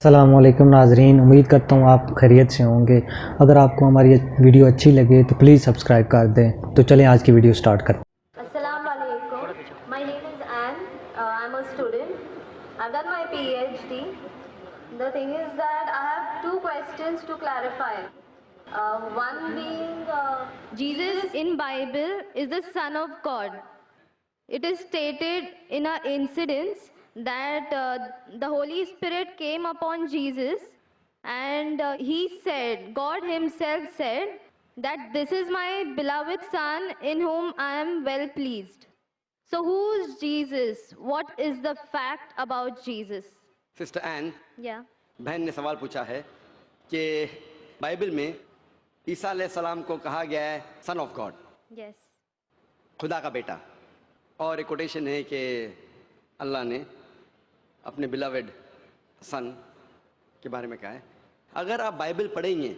السلام علیکم ناظرین، امید کرتا ہوں آپ خیریت سے ہوں گے۔ اگر آپ کو ہماری ویڈیو اچھی لگے تو پلیز سبسکرائب کر دیں۔ تو چلیں آج کی ویڈیو سٹارٹ کریں۔ السلام علیکم. My name is Anne. I'm a student. I've done my PhD. The thing is that I have two questions to clarify. One being, Jesus in Bible is the Son of God. It is stated in an incident that the Holy Spirit came upon Jesus and he said, God himself said that this is my beloved Son in whom I am well pleased. So who is Jesus? What is the fact about Jesus? Sister این Yeah. بہن نے سوال پوچھا ہے کہ Bible میں عیسیٰ علیہ السلام کو کہا گیا ہے سن آف گاڈ، Yes. خدا کا بیٹا، اور ایک کوٹیشن ہے کہ اللہ نے اپنے بلاوڈ سن کے بارے میں کہا ہے۔ اگر آپ بائبل پڑھیں گے،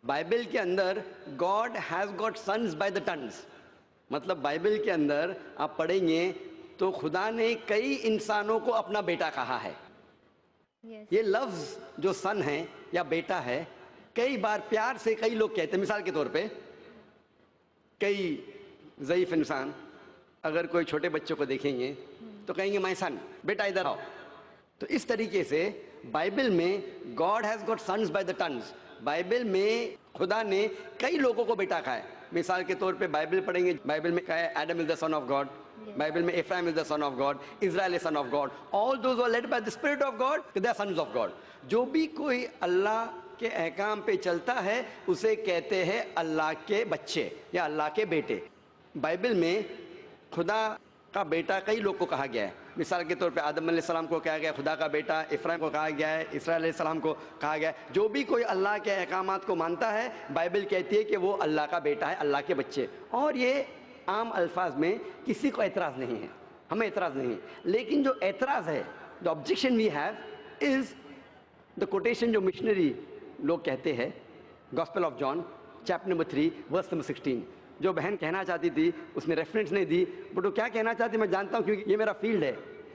بائبل کے اندر God has got sons by the tons, مطلب بائبل کے اندر آپ پڑھیں گے تو خدا نے کئی انسانوں کو اپنا بیٹا کہا ہے۔ Yes. یہ لفظ جو سن ہے یا بیٹا ہے، کئی بار پیار سے کئی لوگ کہتے ہیں۔ مثال کے طور پہ کئی ضعیف انسان اگر کوئی چھوٹے بچوں کو دیکھیں گے تو کہیں گے مائی سن، بیٹا ادھر آؤ۔ تو اس طریقے سے بائبل میں God has got sons by the tons, Bible میں خدا نے کئی لوگوں کو بیٹا کہا ہے۔ مثال کے طور پہ بائبل پڑھیں گے، بائبل میں کہا ہے Adam is the son of God, Bible میں Ephraim is the son of God, Israel is son of God, all those are led by the spirit of God, they are sons of God. جو بھی کوئی اللہ کے احکام پہ چلتا ہے اسے کہتے ہیں اللہ کے بچے یا اللہ کے بیٹے۔ بائبل میں خدا کا بیٹا کئی لوگ کو کہا گیا ہے۔ مثال کے طور پہ آدم علیہ السلام کو کہا گیا خدا کا بیٹا، افرایم کو کہا گیا ہے، اسرائیل علیہ السلام کو کہا گیا ہے۔ جو بھی کوئی اللہ کے احکامات کو مانتا ہے بائبل کہتی ہے کہ وہ اللہ کا بیٹا ہے، اللہ کے بچے۔ اور یہ عام الفاظ میں کسی کو اعتراض نہیں ہے، ہمیں اعتراض نہیں ہے۔ لیکن جو اعتراض ہے، the objection we have is the quotation جو مشنری لوگ کہتے ہیں، gospel of John chapter number 3 verse number 16۔ جو بہن کہنا چاہتی تھی اس نے ریفرنس نہیں دی، بٹ وہ کیا کہنا چاہتی میں جانتا ہوں کیونکہ یہ میرا فیلڈ ہے،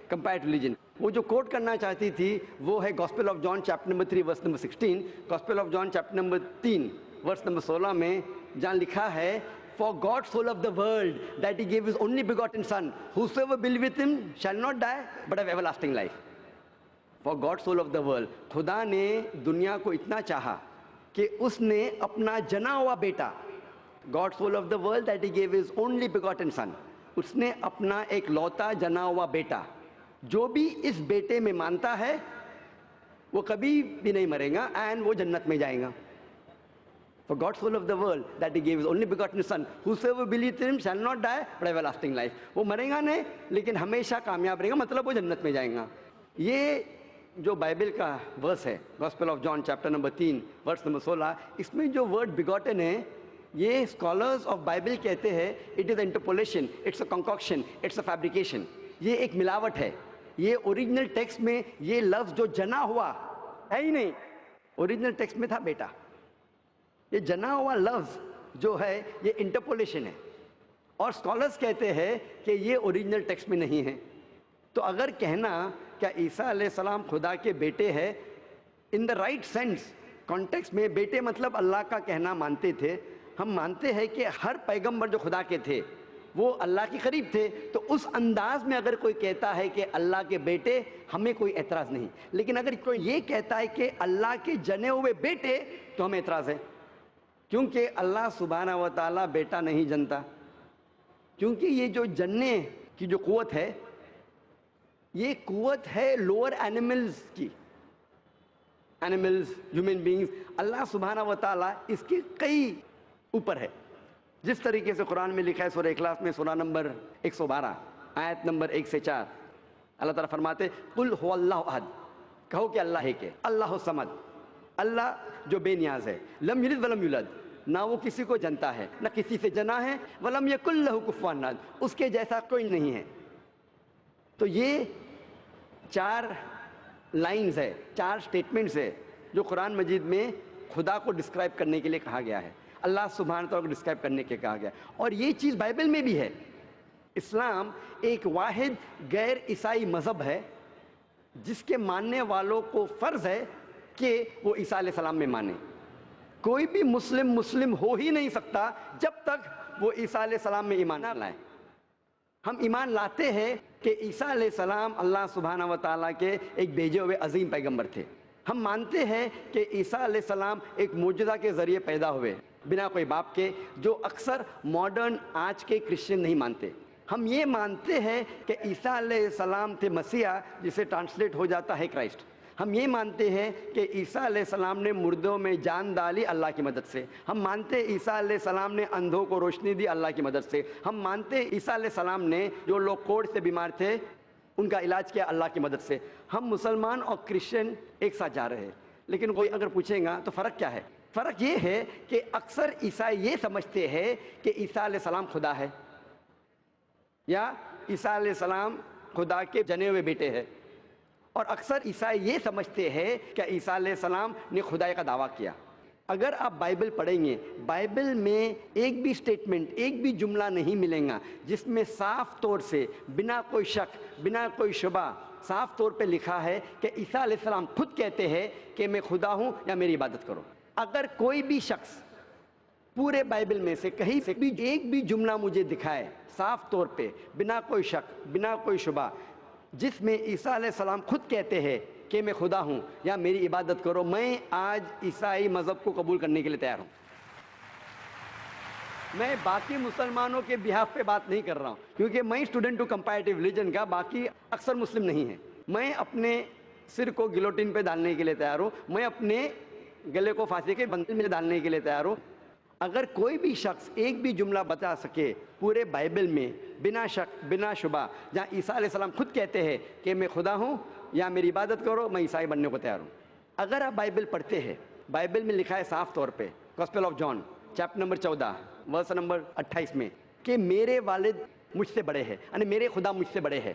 کمپیئرڈ ریلیجن۔ وہ جو کوٹ کرنا چاہتی تھی وہ ہے gospel of John chapter number 3 verse number 16۔ Gospel of John chapter number 3 verse number 16 میں جہاں لکھا ہے For God so loved the world that he gave his only begotten son, whosoever believeth him shall not die but have everlasting life. For God so loved the world. خدا نے دنیا کو اتنا چاہا کہ اس نے اپنا جنا ہوا بیٹا، God so loved the world that he gave his only begotten son، اس نے اپنا ایک لوتا جنا ہوا بیٹا، جو بھی اس بیٹے میں مانتا ہے وہ کبھی بھی نہیں مرے گا اینڈ وہ جنت میں جائے گا۔ For God so loved the world that he gave his only begotten son, whosoever believes in him shall not die but have everlasting life. وہ مرے گا نہیں لیکن ہمیشہ کامیاب رہے گا، مطلب وہ جنت میں جائیں گا۔ یہ جو بائبل کا ورس ہے gospel of John chapter number 3 verse number 16، اس میں جو ورڈ بیگوٹن ہے یہ اسکالرز آف بائبل کہتے ہیں it is interpolation, it's a concoction, it's a fabrication. یہ ایک ملاوٹ ہے۔ یہ اوریجنل ٹیکسٹ میں یہ لفظ جو جنا ہوا ہے ہی نہیں، اوریجنل ٹیکسٹ میں تھا بیٹا۔ یہ جنا ہوا لفظ جو ہے یہ انٹرپولیشن ہے، اور اسکالرز کہتے ہیں کہ یہ اوریجنل ٹیکسٹ میں نہیں ہے۔ تو اگر کہنا کیا عیسیٰ علیہ السلام خدا کے بیٹے ہیں ان دا رائٹ سینس کانٹیکسٹ میں، بیٹے مطلب اللہ کا کہنا مانتے تھے۔ ہم مانتے ہیں کہ ہر پیغمبر جو خدا کے تھے وہ اللہ کے قریب تھے، تو اس انداز میں اگر کوئی کہتا ہے کہ اللہ کے بیٹے، ہمیں کوئی اعتراض نہیں۔ لیکن اگر کوئی یہ کہتا ہے کہ اللہ کے جنے ہوئے بیٹے تو ہمیں اعتراض ہے، کیونکہ اللہ سبحانہ و تعالیٰ بیٹا نہیں جنتا۔ کیونکہ یہ جو جننے کی جو قوت ہے یہ قوت ہے لوور اینیملز کی، اینیملز، ہیومن بینگز۔ اللہ سبحانہ و تعالیٰ اس کے کئی اوپر ہے، جس طریقے سے قرآن میں لکھا ہے سورہ اخلاص میں سورہ نمبر 112 آیت نمبر 1 سے 4، اللہ تعالیٰ فرماتے قل هو اللہ احد، کہو کہ اللہ ایک ہے، اللہ الصمد، اللہ جو بے نیاز ہے، لم یلد ولم یولد، نہ وہ کسی کو جنتا ہے نہ کسی سے جنا ہے، ولم یکن لہ کفوا احد، اس کے جیسا کوئی نہیں ہے۔ تو یہ 4 لائنز ہے، 4 سٹیٹمنٹس ہے جو قرآن مجید میں خدا کو ڈسکرائب کرنے کے لیے کہا گیا ہے، اللہ سبحانہ تعالیٰ کو ڈسکرائب کرنے کے کہا گیا ہے۔ اور یہ چیز بائبل میں بھی ہے۔ اسلام ایک واحد غیر عیسائی مذہب ہے جس کے ماننے والوں کو فرض ہے کہ وہ عیسیٰ علیہ السلام میں مانے. کوئی بھی مسلم ہو ہی نہیں سکتا جب تک وہ عیسیٰ علیہ السلام میں ایمان نہ لائے. ہم ایمان لاتے ہیں کہ عیسیٰ علیہ السلام اللہ سبحانہ و تعالیٰ کے ایک بھیجے ہوئے عظیم پیغمبر تھے. ہم مانتے ہیں کہ عیسیٰ علیہ السلام ایک معجزہ کے ذریعے پیدا ہوئے بنا کوئی باپ کے، جو اکثر ماڈرن آج کے کرسچن نہیں مانتے. ہم یہ مانتے ہیں کہ عیسیٰ علیہ السلام تھے مسیح، جسے ٹرانسلیٹ ہو جاتا ہے کرائسٹ. ہم یہ مانتے ہیں کہ عیسیٰ علیہ السلام نے مردوں میں جان ڈالی اللہ کی مدد سے. ہم مانتے ہیں عیسیٰ علیہ السلام نے اندھوں کو روشنی دی اللہ کی مدد سے. ہم مانتے ہیں عیسیٰ علیہ السلام نے جو لوگ کوڑھ سے بیمار تھے ان کا علاج کیا اللہ کی مدد سے. ہم مسلمان اور کرسچن ایک ساتھ جا رہے ہیں. لیکن کوئی اگر پوچھیں گا تو فرق کیا ہے؟ فرق یہ ہے کہ اکثر عیسائی یہ سمجھتے ہیں کہ عیسیٰ علیہ السلام خدا ہے، یا عیسیٰ علیہ السلام خدا کے جنے ہوئے بیٹے ہیں. اور اکثر عیسائی یہ سمجھتے ہیں کہ عیسیٰ علیہ السلام نے خدائی کا دعویٰ کیا. اگر آپ بائبل پڑھیں گے، بائبل میں ایک بھی سٹیٹمنٹ، ایک بھی جملہ نہیں ملیں گا جس میں صاف طور سے بنا کوئی شک، بنا کوئی شبہ صاف طور پہ لکھا ہے کہ عیسیٰ علیہ السلام خود کہتے ہیں کہ میں خدا ہوں یا میری عبادت کرو. اگر کوئی بھی شخص پورے بائبل میں سے کہیں سے بھی ایک بھی جملہ مجھے دکھائے صاف طور پہ بنا کوئی شک، بنا کوئی شبہ، جس میں عیسیٰ علیہ السلام خود کہتے ہیں کہ میں خدا ہوں یا میری عبادت کرو، میں آج عیسائی مذہب کو قبول کرنے کے لیے تیار ہوں. میں باقی مسلمانوں کے بہاف پہ بات نہیں کر رہا ہوں، کیونکہ میں اسٹوڈنٹ ہوں کمپیریٹیو ریلیجن کا، باقی اکثر مسلم نہیں ہیں. میں اپنے سر کو گلوٹین پہ ڈالنے کے لیے تیار ہوں، میں اپنے گلے کو پھانسی کے بندل میں ڈالنے کے لیے تیار ہوں. اگر کوئی بھی شخص ایک بھی جملہ بتا سکے پورے بائبل میں بنا شک، بنا شبہ، جہاں عیسیٰ علیہ السلام خود کہتے ہیں کہ میں خدا ہوں یا میری عبادت کرو، میں عیسائی بننے کو تیار ہوں. اگر آپ بائبل پڑھتے ہیں، بائبل میں لکھا ہے صاف طور پہ gospel of John chapter number 14 verse number 28 میں کہ میرے والد مجھ سے بڑے ہیں، یعنی میرے خدا مجھ سے بڑے ہیں.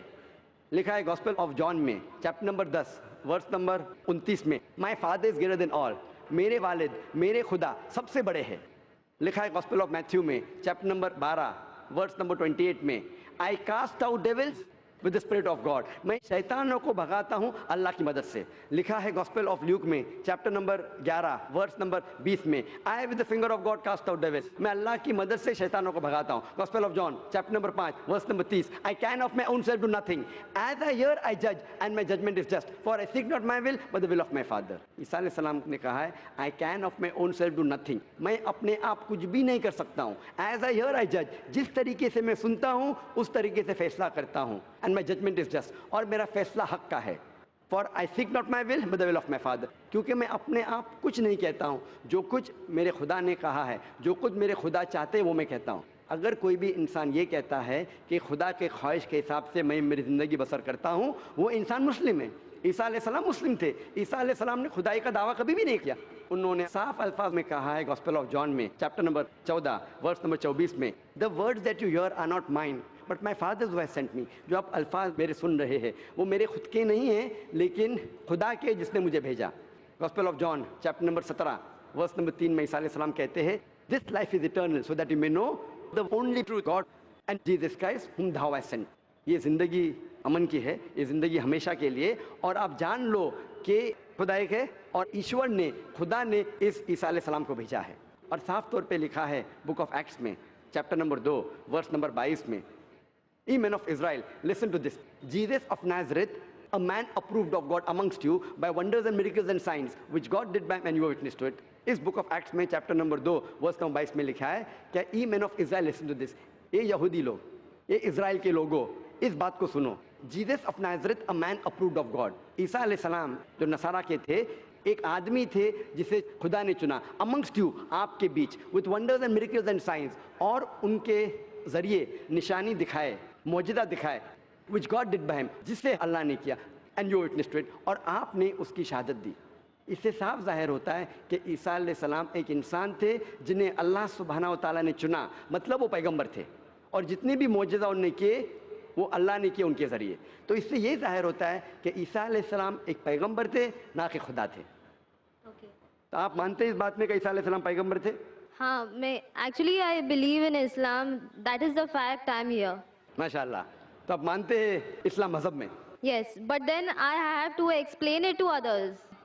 لکھا ہے گاسپل آف جان میں چیپٹر نمبر 10 ورس نمبر 29 میں my father is greater than آل، میرے والد، میرے خدا سب سے بڑے ہیں. لکھا ہے گاسپل آف میتھیو میں چیپٹر نمبر 12 ورس نمبر 28 میں I cast out devils with the spirit of God, میں شیطانوں کو بھگاتا ہوں اللہ کی مدد سے. لکھا ہے گاسپل آف لیوک میں چیپٹر نمبر 11 ورس نمبر 20 میں I with the finger of God cast out devils, میں اللہ کی مدد سے شیطانوں کو بھگاتا ہوں. Gospel of John chapter number 5 verse number 30 I can of my own self do nothing, as I hear I جج and my judgment is just, for I seek not my will but the will of my father. عیسیٰ علیہ السلام نے کہا ہے I can of my own self do nothing, میں اپنے آپ کچھ بھی نہیں کر سکتا ہوں. ایز آئی ہیئر آئی جج، جس طریقے سے میں سنتا ہوں اس طریقے سے فیصلہ کرتا ہوں. And my judgment is just, اور میرا فیصلہ حق کا ہے. For I seek not my will but the will of my father, کیونکہ میں اپنے آپ کچھ نہیں کہتا ہوں، جو کچھ میرے خدا نے کہا ہے، جو کچھ میرے خدا چاہتے ہیں وہ میں کہتا ہوں. اگر کوئی بھی انسان یہ کہتا ہے کہ خدا کے خواہش کے حساب سے میں میری زندگی بسر کرتا ہوں، وہ انسان مسلم ہے. عیسیٰ علیہ السلام مسلم تھے. عیسیٰ علیہ السلام نے خدائی کا دعویٰ کبھی بھی نہیں کیا. انہوں نے صاف الفاظ میں کہا ہے گاسپل آف جان میں چیپٹر نمبر 14 ورس نمبر 24 میں the words that you hear are not mine but my father's who has sent me, جو آپ الفاظ میرے سن رہے ہیں وہ میرے خود کے نہیں ہیں لیکن خدا کے جس نے مجھے بھیجا. Gospel of John chapter number 17 verse number 3 میں عیسیٰ علیہ السلام کہتے ہیں this life is eternal so that you may know the only true God and Jesus Christ whom thou hast sent. یہ زندگی امن کی ہے، یہ زندگی ہمیشہ کے لیے، اور آپ جان لو کہ خدا ایک ہے اور ایشور نے، خدا نے اس عیسیٰ علیہ السلام کو بھیجا ہے. اور صاف طور پہ لکھا ہے بک آف ایکٹس میں چیپٹر نمبر 2 ورس نمبر 22 میں Ye men of Israel, listen to this. Jesus of Nazareth, a man approved of God amongst you by wonders and miracles and signs which God did by and you were witness to it. اس book of Acts میں chapter number 2 verse number 22 میں لکھا ہے کہ ای مین of Israel listen to this, اے یہودی لوگ، اے اسرائیل کے لوگوں، اس بات کو سنو. Jesus of Nazareth a man approved of God, عیسیٰ علیہ السلام جو نصارہ کے تھے ایک آدمی تھے جسے خدا نے چنا، امنگسٹ یو، آپ کے بیچ، with wonders and miracles and signs, اور ان کے ذریعے نشانی دکھائے، معجزہ دکھائے، وچ گاڈ ڈڈ بائی ہم، جس سے اللہ نے کیا، and you witness to it, اور آپ نے اس کی شہادت دی. اس سے صاف ظاہر ہوتا ہے کہ عیسیٰ علیہ السلام ایک انسان تھے جنہیں اللہ سبحانہ و تعالیٰ نے چنا، مطلب وہ پیغمبر تھے، اور جتنے بھی معجزہ انہوں نے کیے وہ اللہ نے کیے ان کے ذریعے. تو اس سے یہ ظاہر ہوتا ہے کہ عیسیٰ علیہ السلام ایک پیغمبر تھے، نہ کہ خدا تھے. تو آپ مانتے ہیں اس بات میں کہ عیسیٰ علیہ السلام پیغمبر تھے؟ ہاں، میں actually I believe in Islam, that is the fact I am here. ماشاء اللہ. تو آپ مانتے ہیں اسلام مذہب میں؟ Yes, but then I have to explain it to others.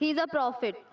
He is a prophet.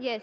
Yes,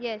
yes,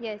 yes.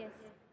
Yes,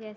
yes.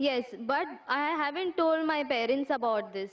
Yes, but I haven't told my parents about this.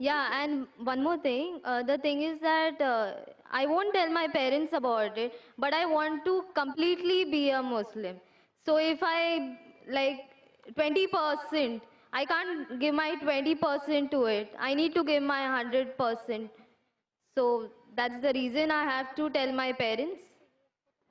Yeah, and one more thing. The thing is that I won't tell my parents about it, but I want to completely be a Muslim. So if I like 20%, I can't give my 20% to it. I need to give my 100%. So that's the reason I have to tell my parents.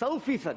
100%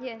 Yes.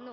no,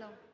no,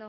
no,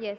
Yes,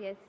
yes,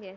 yes,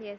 yes,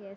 yes.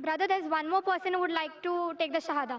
Brother, there's one more person who would like to take the Shahada.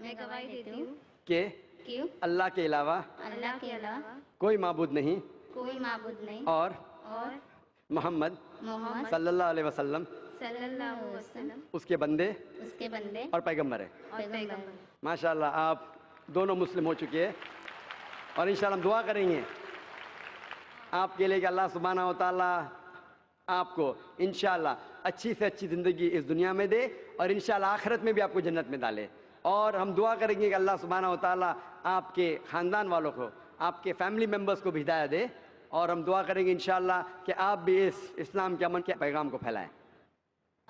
میں گواہی دیتی ہوں کہ کہ اللہ کے علاوہ اللہ کے علاوہ کوئی معبود نہیں کوئی معبود نہیں اور اور محمد محمد صلی اللہ علیہ وسلم صلی اللہ علیہ وسلم اس کے بندے اس کے بندے اور پیغمبر ہے. اور پیغمبر. ماشاءاللہ آپ دونوں مسلم ہو چکے ہیں اور انشاءاللہ ہم دعا کریں گے آپ کے لیے کہ اللہ سبحانہ و تعالیٰ آپ کو انشاءاللہ اچھی سے اچھی زندگی اس دنیا میں دے اور انشاءاللہ آخرت میں بھی آپ کو جنت میں ڈالے. اور ہم دعا کریں گے کہ اللہ سبحانہ و تعالیٰ آپ کے خاندان والوں کو آپ کے فیملی ممبرز کو بھی ہدایت دے اور ہم دعا کریں گے انشاءاللہ کہ آپ بھی اس اسلام کے امن کے پیغام کو پھیلائیں.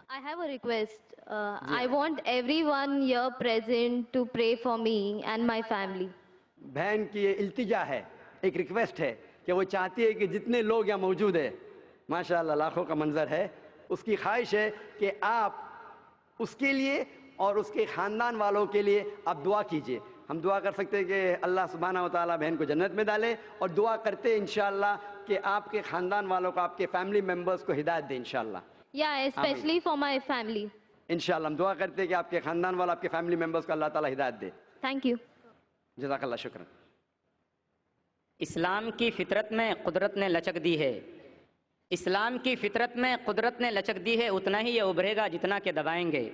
I have a request. I want everyone here present to pray for me and my family. بہن کی یہ التجا ہے, ایک ریکویسٹ ہے کہ وہ چاہتی ہے کہ جتنے لوگ یہاں موجود ہیں, ماشاءاللہ لاکھوں کا منظر ہے, اس کی خواہش ہے کہ آپ اس کے لیے اور اس کے خاندان والوں کے لیے آپ دعا کیجئے. ہم دعا کر سکتے ہیں کہ اللہ سبحانہ و تعالیٰ بہن کو جنت میں ڈالے اور دعا کرتے ہیں انشاءاللہ کہ آپ کے خاندان والوں کو آپ کے فیملی ممبرز کو ہدایت دے انشاءاللہ. Yeah, especially for my family. انشاءاللہ ہم دعا کرتے ہیں کہ آپ کے خاندان والوں آپ کے فیملی ممبرز کو اللہ تعالیٰ ہدایت دے. Thank you. جزاک اللہ, شکرا. اسلام کی فطرت میں قدرت نے لچک دی ہے. اسلام کی فطرت میں قدرت نے لچک دی ہے, اتنا ہی یہ ابھرے گا جتنا کہ دبائیں گے.